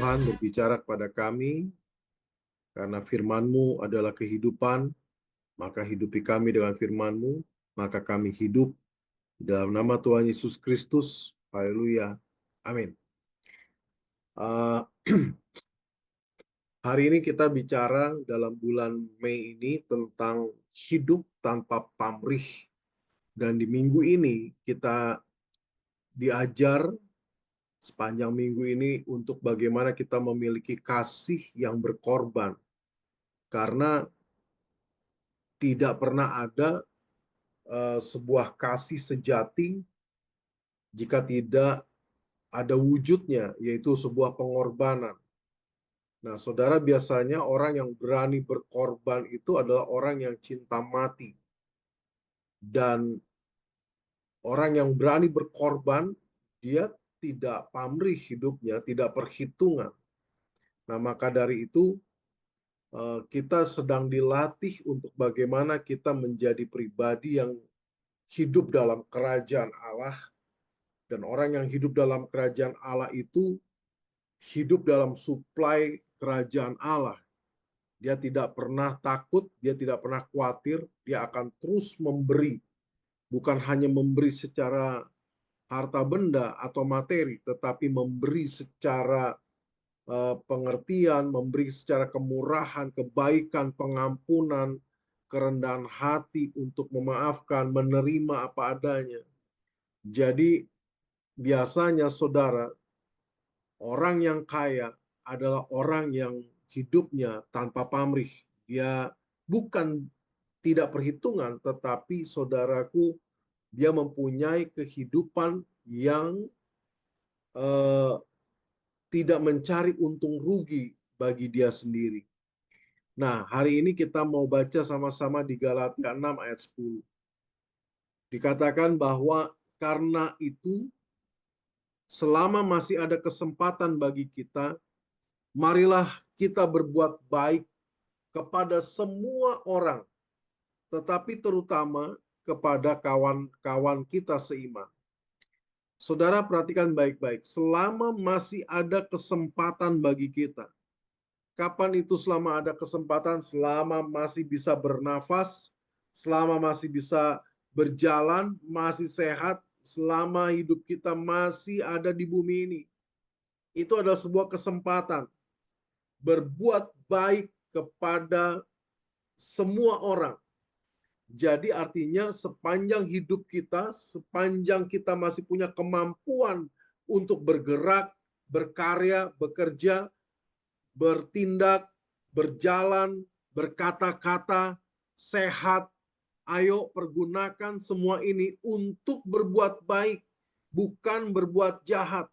Tuhan berbicara kepada kami, karena firman-Mu adalah kehidupan, maka hidupi kami dengan firman-Mu, maka kami hidup. Dalam nama Tuhan Yesus Kristus, haleluya, amin. Uh, Hari ini kita bicara dalam bulan Mei ini tentang hidup tanpa pamrih. Dan di minggu ini kita diajar sepanjang minggu ini untuk bagaimana kita memiliki kasih yang berkorban. Karena tidak pernah ada sebuah kasih sejati jika tidak ada wujudnya, yaitu sebuah pengorbanan. Nah, saudara, biasanya orang yang berani berkorban itu adalah orang yang cinta mati. Dan orang yang berani berkorban, dia tidak pamrih hidupnya, tidak perhitungan. Nah, maka dari itu, kita sedang dilatih untuk bagaimana kita menjadi pribadi yang hidup dalam kerajaan Allah. Dan orang yang hidup dalam kerajaan Allah itu hidup dalam suplai kerajaan Allah. Dia tidak pernah takut, dia tidak pernah khawatir, dia akan terus memberi. Bukan hanya memberi secara harta benda atau materi, tetapi memberi secara pengertian, memberi secara kemurahan, kebaikan, pengampunan, kerendahan hati untuk memaafkan, menerima apa adanya. Jadi biasanya saudara, orang yang kaya adalah orang yang hidupnya tanpa pamrih. Dia bukan tidak perhitungan, tetapi saudaraku, dia mempunyai kehidupan yang eh, tidak mencari untung rugi bagi dia sendiri. Nah, hari ini kita mau baca sama-sama di Galatia 6 ayat 10. Dikatakan bahwa karena itu, selama masih ada kesempatan bagi kita, marilah kita berbuat baik kepada semua orang, tetapi terutama kepada kawan-kawan kita seiman. Saudara, perhatikan baik-baik. Selama masih ada kesempatan bagi kita. Kapan itu selama ada kesempatan? Selama masih bisa bernafas, selama masih bisa berjalan, masih sehat, selama hidup kita masih ada di bumi ini. Itu adalah sebuah kesempatan. Berbuat baik kepada semua orang. Jadi artinya sepanjang hidup kita, sepanjang kita masih punya kemampuan untuk bergerak, berkarya, bekerja, bertindak, berjalan, berkata-kata, sehat, ayo pergunakan semua ini untuk berbuat baik, bukan berbuat jahat.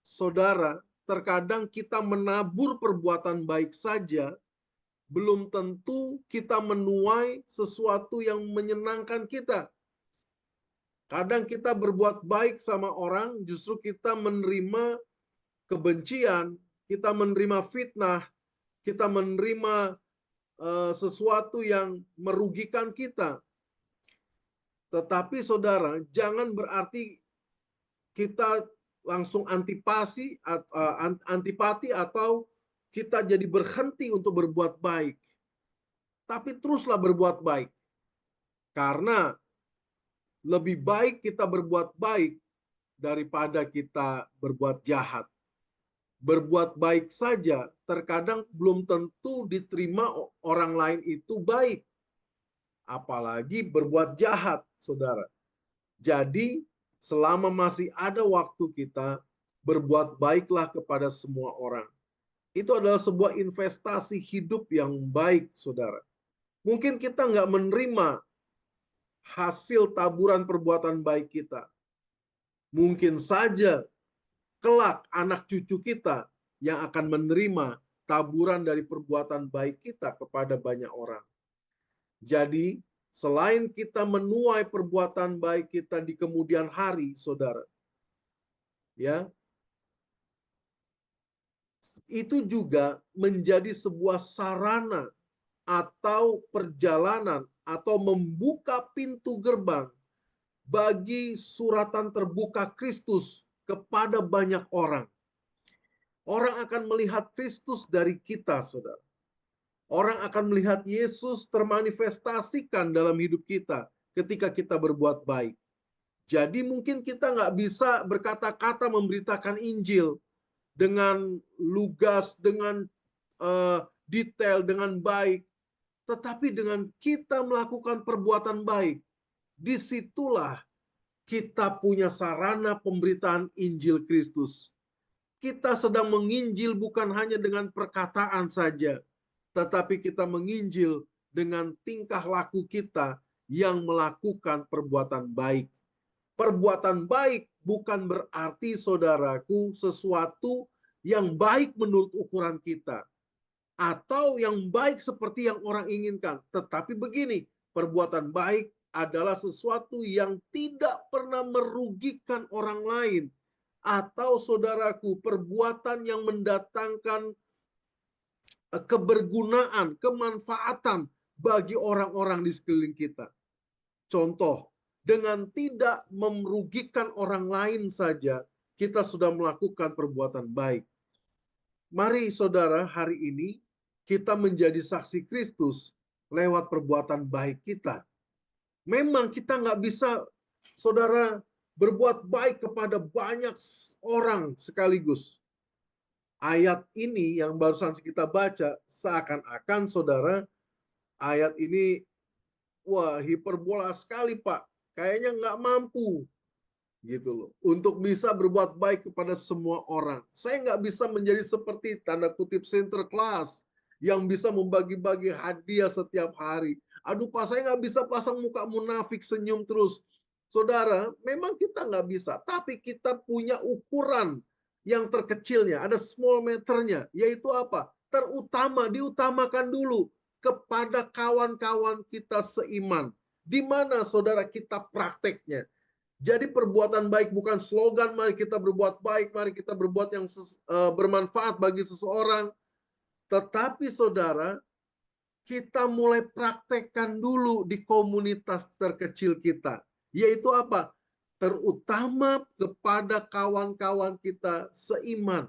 Saudara, terkadang kita menabur perbuatan baik saja, belum tentu kita menuai sesuatu yang menyenangkan kita. Kadang kita berbuat baik sama orang, justru kita menerima kebencian, kita menerima fitnah, kita menerima sesuatu yang merugikan kita. Tetapi saudara, jangan berarti kita langsung antipati atau kita jadi berhenti untuk berbuat baik. Tapi teruslah berbuat baik. Karena lebih baik kita berbuat baik daripada kita berbuat jahat. Berbuat baik saja terkadang belum tentu diterima orang lain itu baik. Apalagi berbuat jahat, saudara. Jadi, selama masih ada waktu kita, berbuat baiklah kepada semua orang. Itu adalah sebuah investasi hidup yang baik, saudara. Mungkin kita nggak menerima hasil taburan perbuatan baik kita. Mungkin saja kelak anak cucu kita yang akan menerima taburan dari perbuatan baik kita kepada banyak orang. Jadi, selain kita menuai perbuatan baik kita di kemudian hari, saudara, ya, itu juga menjadi sebuah sarana atau perjalanan atau membuka pintu gerbang bagi suratan terbuka Kristus kepada banyak orang. Orang akan melihat Kristus dari kita, saudara. Orang akan melihat Yesus termanifestasikan dalam hidup kita ketika kita berbuat baik. Jadi mungkin kita nggak bisa berkata-kata memberitakan Injil dengan lugas, dengan detail, dengan baik. Tetapi dengan kita melakukan perbuatan baik, disitulah kita punya sarana pemberitaan Injil Kristus. Kita sedang menginjil bukan hanya dengan perkataan saja, tetapi kita menginjil dengan tingkah laku kita yang melakukan perbuatan baik. Perbuatan baik bukan berarti, saudaraku, sesuatu yang baik menurut ukuran kita, atau yang baik seperti yang orang inginkan. Tetapi begini, perbuatan baik adalah sesuatu yang tidak pernah merugikan orang lain. Atau saudaraku, perbuatan yang mendatangkan kebergunaan, kemanfaatan bagi orang-orang di sekeliling kita. Contoh, dengan tidak merugikan orang lain saja, kita sudah melakukan perbuatan baik. Mari saudara, hari ini kita menjadi saksi Kristus lewat perbuatan baik kita. Memang kita nggak bisa, saudara, berbuat baik kepada banyak orang sekaligus. Ayat ini yang barusan kita baca, seakan-akan, saudara, ayat ini, wah, hiperbola sekali, Pak. Kayaknya nggak mampu, gitu loh, untuk bisa berbuat baik kepada semua orang. Saya nggak bisa menjadi seperti tanda kutip Sinterklas yang bisa membagi-bagi hadiah setiap hari. Aduh Pak, saya nggak bisa pasang muka munafik senyum terus. Saudara, memang kita nggak bisa, tapi kita punya ukuran yang terkecilnya, ada small meternya, yaitu apa? Terutama, diutamakan dulu kepada kawan-kawan kita seiman. Di mana saudara kita prakteknya? Jadi perbuatan baik bukan slogan, mari kita berbuat baik, mari kita berbuat yang bermanfaat bagi seseorang. Tetapi saudara, kita mulai praktekkan dulu di komunitas terkecil kita. Yaitu apa? Terutama kepada kawan-kawan kita seiman.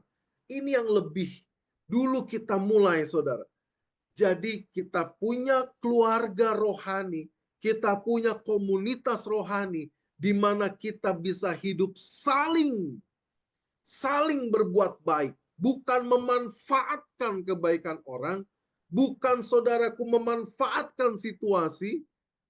Ini yang lebih dulu kita mulai, saudara. Jadi kita punya keluarga rohani, kita punya komunitas rohani, di mana kita bisa hidup saling berbuat baik, bukan memanfaatkan kebaikan orang, bukan saudaraku memanfaatkan situasi,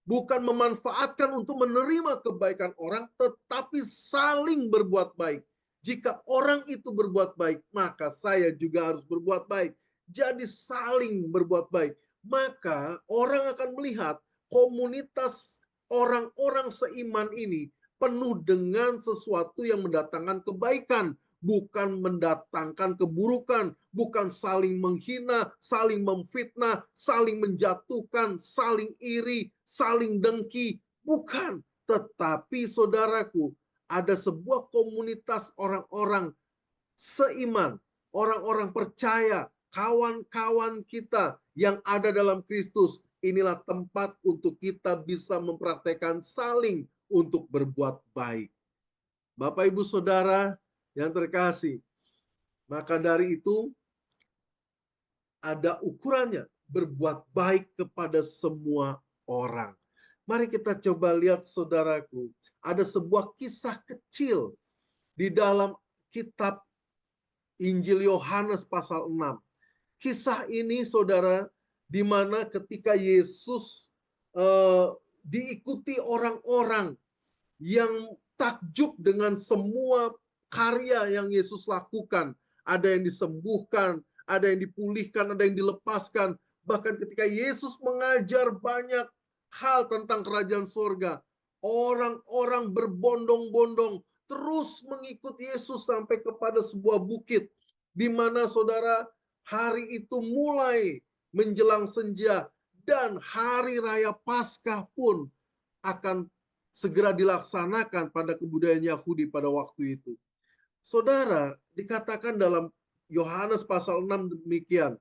bukan memanfaatkan untuk menerima kebaikan orang, tetapi saling berbuat baik. Jika orang itu berbuat baik, maka saya juga harus berbuat baik. Jadi saling berbuat baik. Maka orang akan melihat komunitas orang-orang seiman ini penuh dengan sesuatu yang mendatangkan kebaikan, bukan mendatangkan keburukan, bukan saling menghina, saling memfitnah, saling menjatuhkan, saling iri, saling dengki, bukan. Tetapi saudaraku, ada sebuah komunitas orang-orang seiman, orang-orang percaya, kawan-kawan kita yang ada dalam Kristus. Inilah tempat untuk kita bisa mempraktekkan saling untuk berbuat baik. Bapak, Ibu, Saudara yang terkasih, maka dari itu ada ukurannya, berbuat baik kepada semua orang. Mari kita coba lihat, saudaraku, ada sebuah kisah kecil di dalam kitab Injil Yohanes pasal 6. Kisah ini, saudara, di mana ketika Yesus diikuti orang-orang yang takjub dengan semua karya yang Yesus lakukan. Ada yang disembuhkan, ada yang dipulihkan, ada yang dilepaskan. Bahkan ketika Yesus mengajar banyak hal tentang kerajaan surga, orang-orang berbondong-bondong terus mengikut Yesus sampai kepada sebuah bukit, di mana saudara, hari itu mulai menjelang senja dan hari raya Paskah pun akan segera dilaksanakan pada kebudayaan Yahudi pada waktu itu. Saudara, dikatakan dalam Yohanes pasal 6 demikian.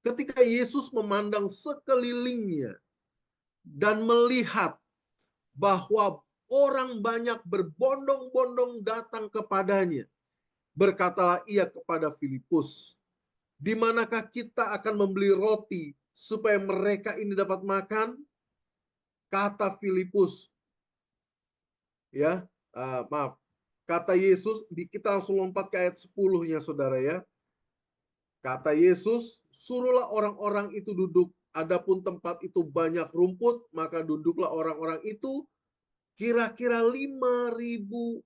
Ketika Yesus memandang sekelilingnya dan melihat bahwa orang banyak berbondong-bondong datang kepadanya, Berkatalah ia kepada Filipus, di manakah kita akan membeli roti supaya mereka ini dapat makan? Kata Filipus, ya, maaf, kata Yesus, kita langsung lompat ke ayat 10-nya, saudara ya. Kata Yesus, suruhlah orang-orang itu duduk. Adapun tempat itu banyak rumput, maka duduklah orang-orang itu, kira-kira 5.000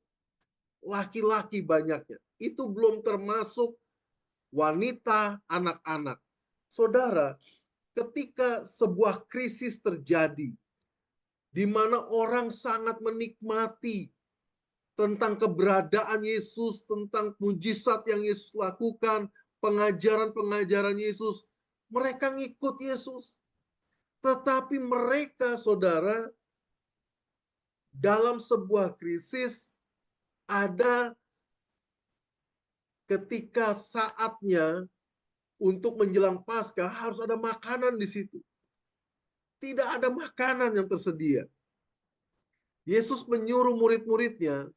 laki-laki banyaknya. Itu belum termasuk wanita, anak-anak. Saudara, ketika sebuah krisis terjadi, di mana orang sangat menikmati tentang keberadaan Yesus, tentang mujizat yang Yesus lakukan, pengajaran-pengajaran Yesus, mereka ngikut Yesus. Tetapi mereka, saudara, dalam sebuah krisis, ada ketika saatnya untuk menjelang Paskah harus ada makanan di situ. Tidak ada makanan yang tersedia. Yesus menyuruh murid-muridnya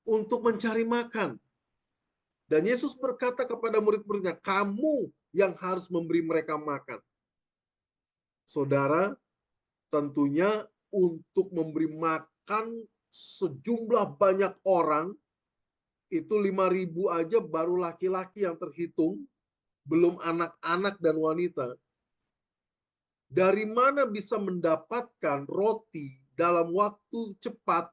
untuk mencari makan. Dan Yesus berkata kepada murid-muridnya, kamu yang harus memberi mereka makan. Saudara, tentunya untuk memberi makan sejumlah banyak orang, itu 5.000 aja baru laki-laki yang terhitung, belum anak-anak dan wanita. Dari mana bisa mendapatkan roti dalam waktu cepat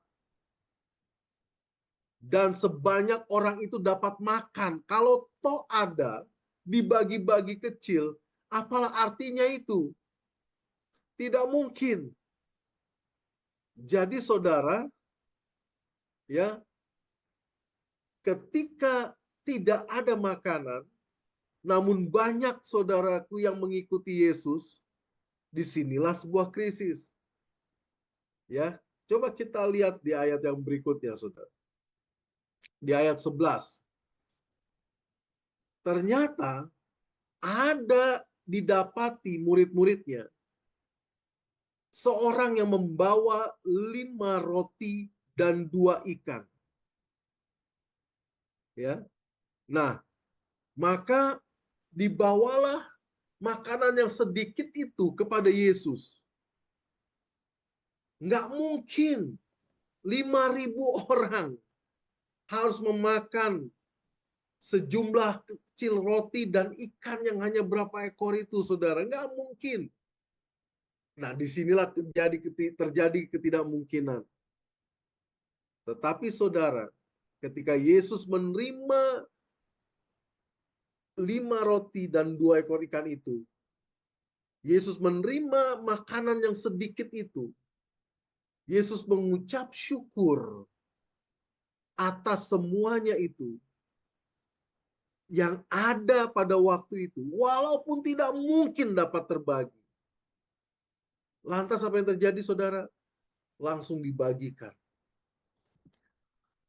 dan sebanyak orang itu dapat makan? Kalau toh ada dibagi-bagi kecil, apalah artinya itu? Tidak mungkin. Jadi saudara, ya, ketika tidak ada makanan, namun banyak saudaraku yang mengikuti Yesus, disinilah sebuah krisis. Ya, coba kita lihat di ayat yang berikutnya, saudara. Di ayat 11. Ternyata ada didapati murid-muridnya seorang yang membawa 5 roti dan 2 ikan. Ya. Nah, maka dibawalah makanan yang sedikit itu kepada Yesus. Nggak mungkin 5.000 orang harus memakan sejumlah kecil roti dan ikan yang hanya berapa ekor itu, saudara. Nggak mungkin. Nah, disinilah terjadi ketidakmungkinan. Tetapi saudara, ketika Yesus menerima 5 roti dan 2 ekor ikan itu, Yesus menerima makanan yang sedikit itu, Yesus mengucap syukur atas semuanya itu yang ada pada waktu itu, walaupun tidak mungkin dapat terbagi. Lantas apa yang terjadi, saudara? Langsung dibagikan.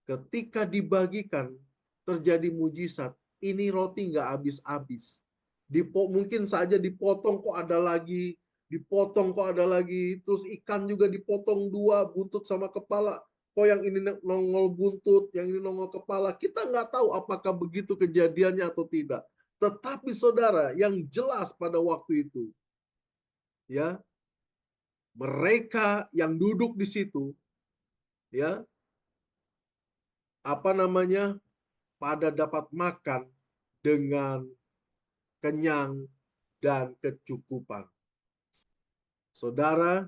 Ketika dibagikan, terjadi mujizat. Ini roti nggak habis-habis. Mungkin saja dipotong kok ada lagi, dipotong kok ada lagi, terus ikan juga dipotong 2, buntut sama kepala. Kok yang ini nongol buntut, yang ini nongol kepala. Kita nggak tahu apakah begitu kejadiannya atau tidak. Tetapi saudara, yang jelas pada waktu itu, ya, mereka yang duduk di situ, ya, apa namanya, pada dapat makan dengan kenyang dan kecukupan. Saudara,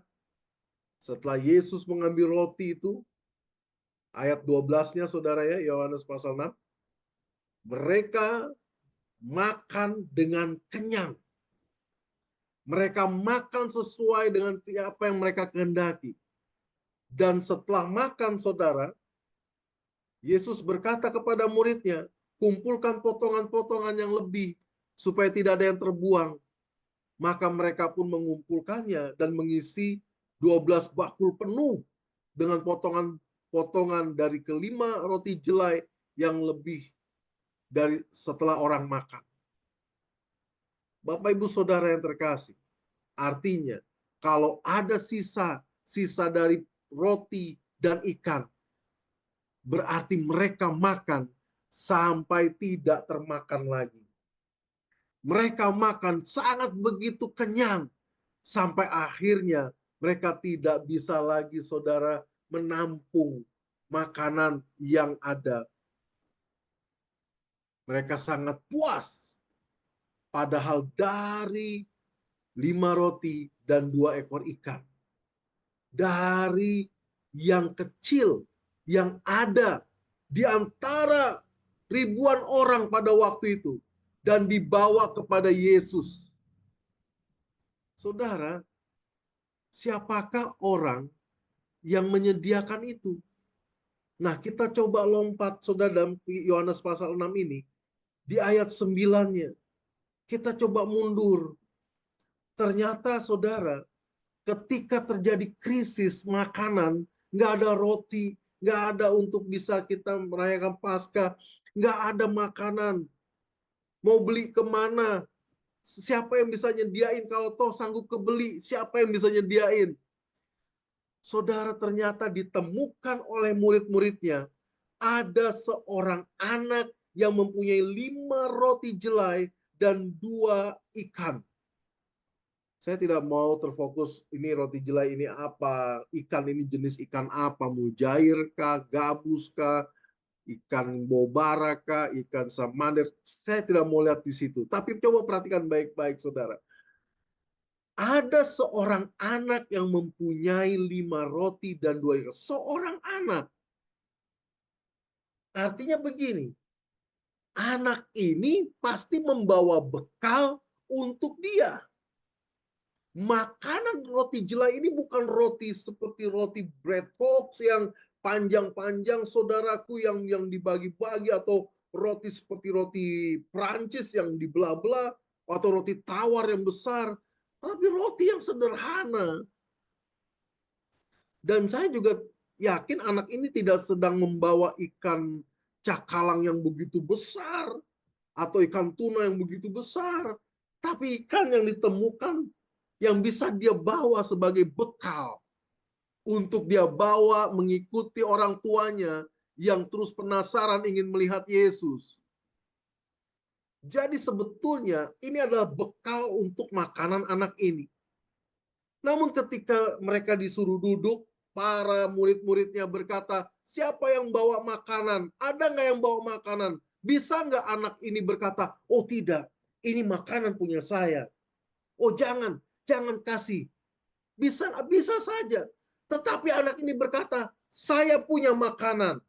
setelah Yesus mengambil roti itu, ayat 12-nya saudara ya, Yohanes pasal 6, mereka makan dengan kenyang. Mereka makan sesuai dengan apa yang mereka kehendaki. Dan setelah makan, saudara, Yesus berkata kepada muridnya, kumpulkan potongan-potongan yang lebih, supaya tidak ada yang terbuang. Maka mereka pun mengumpulkannya dan mengisi 12 bakul penuh dengan potongan-potongan dari kelima roti jelai yang lebih dari setelah orang makan. Bapak Ibu Saudara yang terkasih, artinya kalau ada sisa dari roti dan ikan, berarti mereka makan sampai tidak termakan lagi. Mereka makan sangat begitu kenyang sampai akhirnya mereka tidak bisa lagi, saudara, menampung makanan yang ada. Mereka sangat puas. Padahal dari 5 roti dan 2 ekor ikan, dari yang kecil yang ada di antara ribuan orang pada waktu itu dan dibawa kepada Yesus. Saudara, siapakah orang yang menyediakan itu? Nah, kita coba lompat, saudara, dalam Yohanes pasal 6 ini, di ayat 9-nya. Kita coba mundur. Ternyata, saudara, ketika terjadi krisis makanan, nggak ada roti, nggak ada untuk bisa kita merayakan Paskah, nggak ada makanan. Mau beli kemana? Siapa yang bisa nyediain? Kalau toh sanggup kebeli, siapa yang bisa nyediain? Saudara, ternyata ditemukan oleh murid-muridnya ada seorang anak yang mempunyai 5 roti jelai dan 2 ikan. Saya tidak mau terfokus ini roti jelai ini apa, ikan ini jenis ikan apa, mujair kah, gabus kah, ikan bobara kah, ikan samander. Saya tidak mau lihat di situ. Tapi coba perhatikan baik-baik, saudara. Ada seorang anak yang mempunyai 5 roti dan 2 ikan. Seorang anak. Artinya begini, anak ini pasti membawa bekal untuk dia. Makanan roti jelai ini bukan roti seperti roti bread box yang panjang-panjang, saudaraku, yang dibagi-bagi, atau roti seperti roti Prancis yang dibelah-belah, atau roti tawar yang besar, tapi roti yang sederhana. Dan saya juga yakin anak ini tidak sedang membawa ikan cakalang yang begitu besar atau ikan tuna yang begitu besar, tapi ikan yang ditemukan yang bisa dia bawa sebagai bekal untuk dia bawa mengikuti orang tuanya yang terus penasaran ingin melihat Yesus. Jadi sebetulnya ini adalah bekal untuk makanan anak ini. Namun ketika mereka disuruh duduk, para murid-muridnya berkata, siapa yang bawa makanan? Ada nggak yang bawa makanan? Bisa nggak anak ini berkata, oh tidak, ini makanan punya saya. Oh jangan kasih. Bisa saja. Tetapi anak ini berkata, saya punya makanan.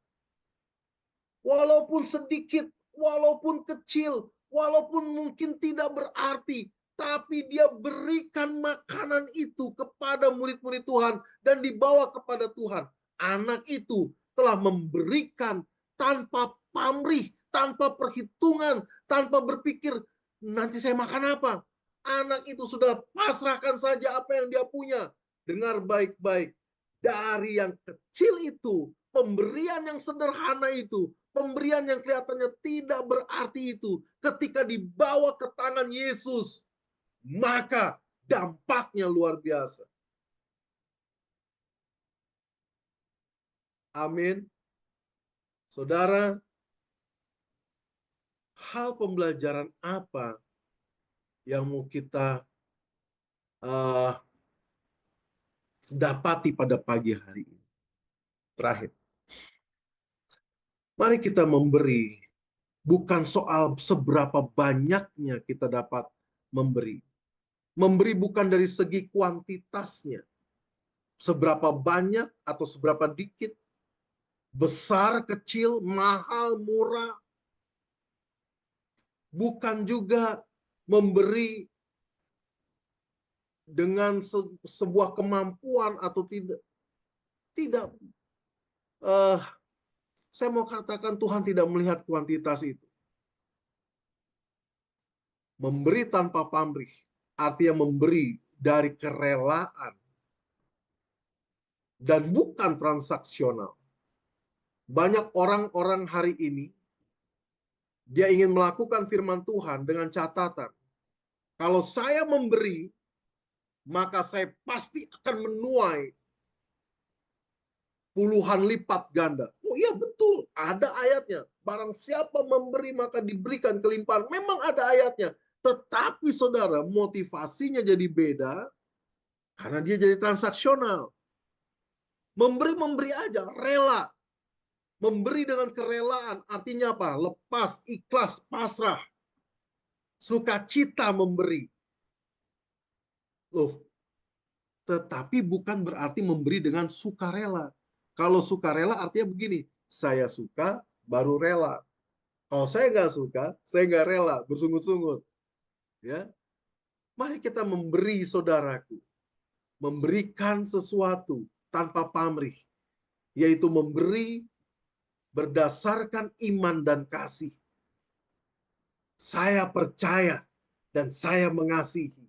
Walaupun sedikit, walaupun kecil, walaupun mungkin tidak berarti, tapi dia berikan makanan itu kepada murid-murid Tuhan dan dibawa kepada Tuhan. Anak itu telah memberikan tanpa pamrih, tanpa perhitungan, tanpa berpikir nanti saya makan apa. Anak itu sudah pasrahkan saja apa yang dia punya. Dengar baik-baik. Dari yang kecil itu, pemberian yang sederhana itu, pemberian yang kelihatannya tidak berarti itu, ketika dibawa ke tangan Yesus, maka dampaknya luar biasa. Amin. Saudara, hal pembelajaran apa yang mau kita uh, dapati pada pagi hari ini? Terakhir, mari kita memberi, bukan soal seberapa banyaknya kita dapat memberi. Memberi bukan dari segi kuantitasnya, seberapa banyak atau seberapa dikit, besar, kecil, mahal, murah. Bukan juga memberi dengan sebuah kemampuan atau tidak. Tidak. Saya mau katakan Tuhan tidak melihat kuantitas itu. Memberi tanpa pamrih, artinya memberi dari kerelaan dan bukan transaksional. Banyak orang-orang hari ini, dia ingin melakukan firman Tuhan dengan catatan, kalau saya memberi, maka saya pasti akan menuai puluhan lipat ganda. Oh iya betul, ada ayatnya. Barang siapa memberi maka diberikan kelimpahan. Memang ada ayatnya. Tetapi saudara, motivasinya jadi beda karena dia jadi transaksional. Memberi aja, rela. Memberi dengan kerelaan artinya apa? Lepas, ikhlas, pasrah. Sukacita memberi. Loh, tetapi bukan berarti memberi dengan sukarela. Kalau sukarela artinya begini, saya suka baru rela. Kalau saya nggak suka, saya nggak rela, bersungut-sungut. Ya, mari kita memberi, saudaraku, memberikan sesuatu tanpa pamrih, yaitu memberi berdasarkan iman dan kasih. Saya percaya dan saya mengasihi.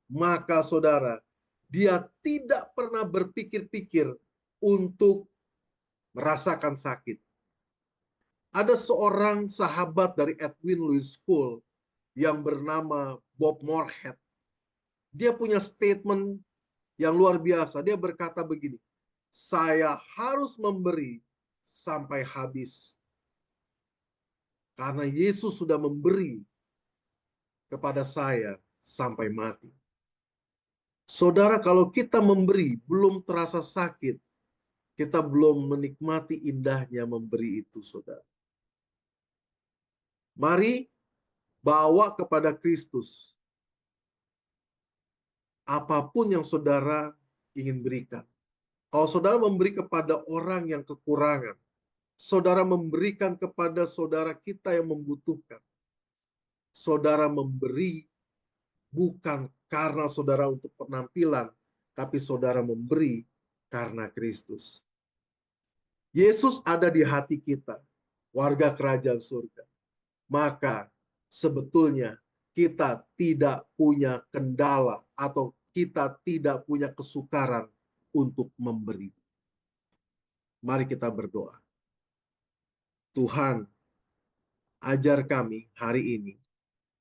Maka saudara, dia tidak pernah berpikir-pikir untuk merasakan sakit. Ada seorang sahabat dari Edwin Lewis School yang bernama Bob Moorhead. Dia punya statement yang luar biasa. Dia berkata begini, saya harus memberi sampai habis. Karena Yesus sudah memberi kepada saya sampai mati. Saudara, kalau kita memberi belum terasa sakit, kita belum menikmati indahnya memberi itu, saudara. Mari bawa kepada Kristus apapun yang saudara ingin berikan. Kalau saudara memberi kepada orang yang kekurangan, saudara memberikan kepada saudara kita yang membutuhkan. Saudara memberi bukan karena saudara untuk penampilan, tapi saudara memberi karena Kristus. Yesus ada di hati kita, warga kerajaan surga. Maka sebetulnya kita tidak punya kendala atau kita tidak punya kesukaran untuk memberi. Mari kita berdoa. Tuhan, ajar kami hari ini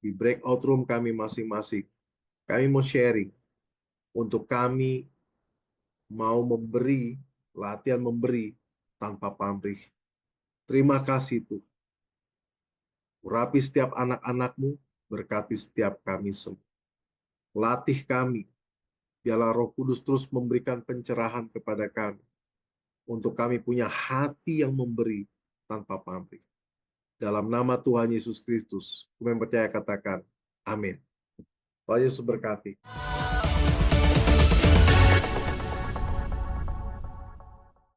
di breakout room kami masing-masing. Kami mau sharing untuk kami mau memberi, latihan memberi tanpa pamrih. Terima kasih Tuhan. Urapi setiap anak-anak-Mu, berkati setiap kami semua. Latih kami, biarlah Roh Kudus terus memberikan pencerahan kepada kami, untuk kami punya hati yang memberi tanpa pamrih. Dalam nama Tuhan Yesus Kristus, kami percaya katakan, amin. Tuhan Yesus berkati.